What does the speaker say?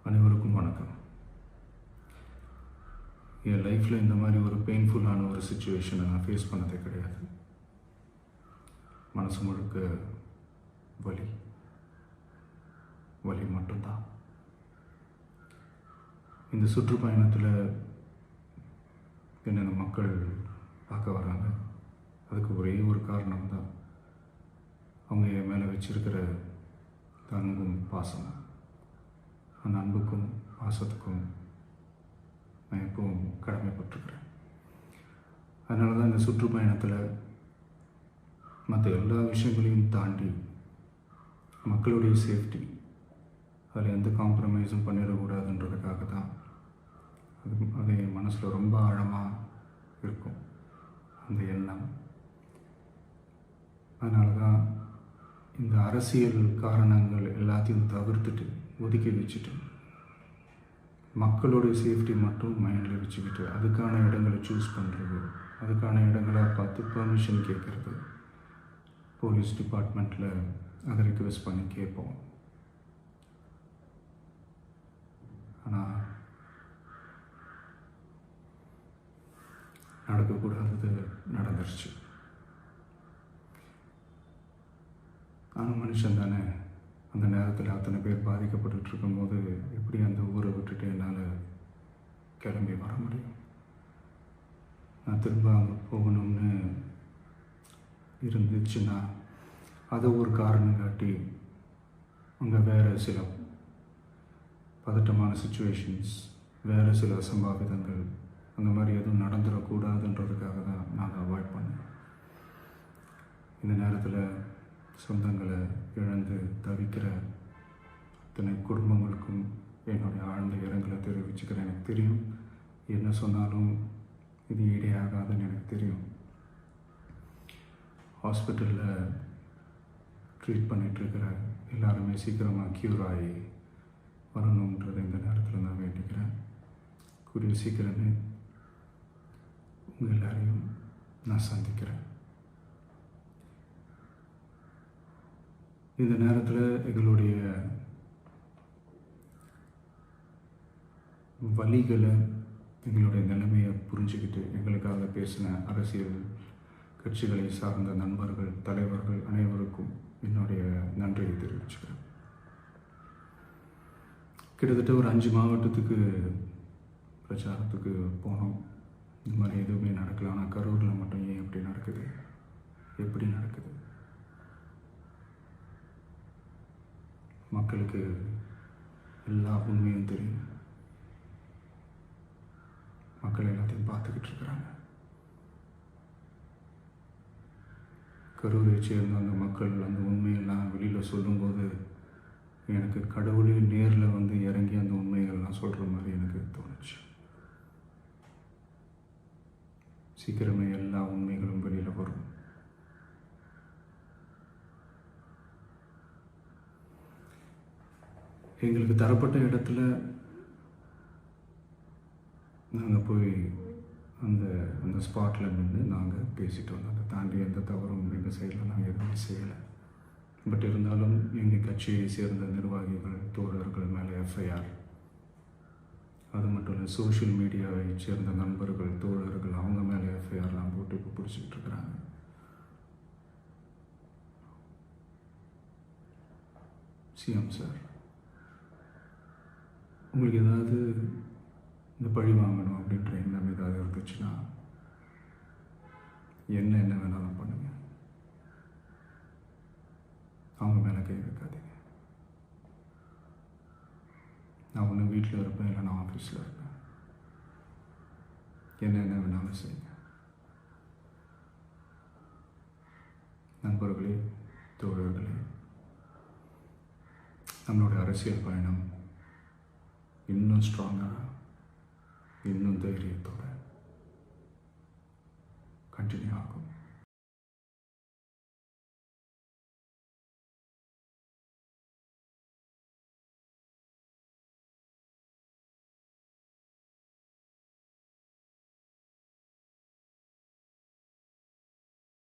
அனைவருக்கும் வணக்கம். என் லைஃப்பில் இந்த மாதிரி ஒரு பெயின்ஃபுல்லான ஒரு சுச்சுவேஷனை நான் ஃபேஸ் பண்ணதே கிடையாது. மனசு முழுக்க வலி வலி மட்டும்தான். இந்த சுற்றுப்பயணத்தில் என்னென்ன மக்கள் பார்க்க வராங்க, அதுக்கு ஒரே ஒரு காரணம் தான், அவங்க என் மேலே வச்சிருக்கிற அன்பும் பாசமும். அந்த அன்புக்கும் பாசத்துக்கும் நான் எப்பவும் கடமைப்பட்டிருக்கிறேன். அதனால தான் இந்த சுற்றுப்பயணத்தில் மற்ற எல்லா விஷயங்களையும் தாண்டி மக்களுடைய சேஃப்டி, அதில் எந்த காம்ப்ரமைஸும் பண்ணிடக்கூடாதுன்றதுக்காக தான் அது என் மனசில் ரொம்ப ஆழமாக இருக்கும் அந்த எண்ணம். அதனால தான் இந்த அரசியல் காரணங்கள் எல்லாத்தையும் தவிர்த்துட்டு ஒதுக்கி வச்சுட்டு மக்களுடைய சேஃப்டி மட்டும் மைண்டில் வச்சுக்கிட்டு அதுக்கான இடங்களை சூஸ் பண்ணுறது, அதுக்கான இடங்களை பார்த்து பெர்மிஷன் கேட்குறது, போலீஸ் டிபார்ட்மெண்ட்டில் அதை ரிக்வெஸ்ட் பண்ணி கேட்போம். ஆனால் நடக்கக்கூடாதது நடந்துருச்சு. நானும் மனுஷன் தானே. அந்த நேரத்தில் அத்தனை பேர் பாதிக்கப்பட்டு இருக்கும்போது எப்படி அந்த ஊரை விட்டுட்டு என்னால் கிளம்பி வர முடியும்? நான் திரும்ப அங்கே போகணும்னு இருந்துச்சுன்னா அதை ஒரு காரணம் காட்டி அங்கே வேறு சில பதட்டமான சுச்சுவேஷன்ஸ், வேறு சில அசம்பாவிதங்கள், அந்த மாதிரி எதுவும் நடந்துடக்கூடாதுன்றதுக்காக தான் நான் அதை அவாய்ட் பண்ணேன். இந்த நேரத்தில் சொந்தங்களை இழந்து தவிக்கிற அத்தனை குடும்பங்களுக்கும் என்னுடைய ஆழ்ந்த இரங்கலை தெரிவிச்சுக்கிறேன். எனக்கு தெரியும், என்ன சொன்னாலும் இது ஈடேயாகாதுன்னு எனக்கு தெரியும். ஹாஸ்பிட்டலில் ட்ரீட் பண்ணிகிட்ருக்கிற எல்லாருமே சீக்கிரமாக க்யூர் ஆகி வரணுன்றதை இந்த நேரத்தில் நான் வேண்டிக்கிறேன். கூடிய சீக்கிரமே உங்கள் எல்லாரையும் நான் சந்திக்கிறேன். இந்த நேரத்தில் எங்களுடைய வலிகளை, எங்களுடைய நிலைமையை புரிஞ்சுக்கிட்டு எங்களுக்காக பேசின அரசியல் கட்சிகளை சார்ந்த நண்பர்கள், தலைவர்கள் அனைவருக்கும் என்னுடைய நன்றியை தெரிவிச்சுக்கிறேன். கிட்டத்தட்ட ஒரு 5 மாவட்டத்துக்கு பிரச்சாரத்துக்கு போனோம். இந்த மாதிரி எதுவுமே நடக்கல. ஆனால் கரூரில் மட்டும் ஏன் எப்படி நடக்குது, எப்படி நடக்குது? மக்களுக்கு எல்லா உண்மையும் தெரியும். மக்கள் எல்லாத்தையும் பார்த்துக்கிட்டு இருக்கிறாங்க. கரூரை சேர்ந்த அந்த மக்கள் அந்த உண்மையெல்லாம் வெளியில் சொல்லும்போது எனக்கு கடவுளே நேரில் வந்து இறங்கி அந்த உண்மைகள்லாம் சொல்கிற மாதிரி எனக்கு தோணுச்சு. சீக்கிரமே எல்லா உண்மைகளும் வெளியில் வரும். எங்களுக்கு தரப்பட்ட இடத்துல நாங்கள் போய் அந்த ஸ்பாட்டில் நின்று நாங்கள் பேசிட்டு வந்தோம். அதை தாண்டி எந்த தவறும் எங்கள் சைடில் நாங்கள் எதுவுமே செய்யலை. பட் இருந்தாலும் எங்கள் கட்சியை சேர்ந்த நிர்வாகிகள், தோழர்கள் மேலே எஃப்ஐஆர், அது மட்டும் இல்லை சோஷியல் மீடியாவை சேர்ந்த நண்பர்கள், தோழர்கள், அவங்க மேலே எஃப்ஐஆர்லாம் போட்டு இப்போ பிடிச்சிக்கிட்டு இருக்கிறாங்க. சிஎம் சார், உங்களுக்கு ஏதாவது இந்த பழி வாங்கணும் அப்படின்ற எண்ணம் ஏதாவது இருந்துச்சுன்னா என்ன வேணாலும் பண்ணுங்க. அவங்க மேலே கை வைக்காதீங்க. நான் ஒன்று வீட்டில் இருப்பேன், இல்லை நான் ஆஃபீஸில் இருப்பேன். என்ன வேணாலும் செய்யுங்க. நண்பர்களே, தோழர்களே, நம்மளுடைய அரசியல் பயணம் இன்னும் ஸ்ட்ராங்காக, இன்னும் தைரியத்தோட கண்டினியூ ஆகும்.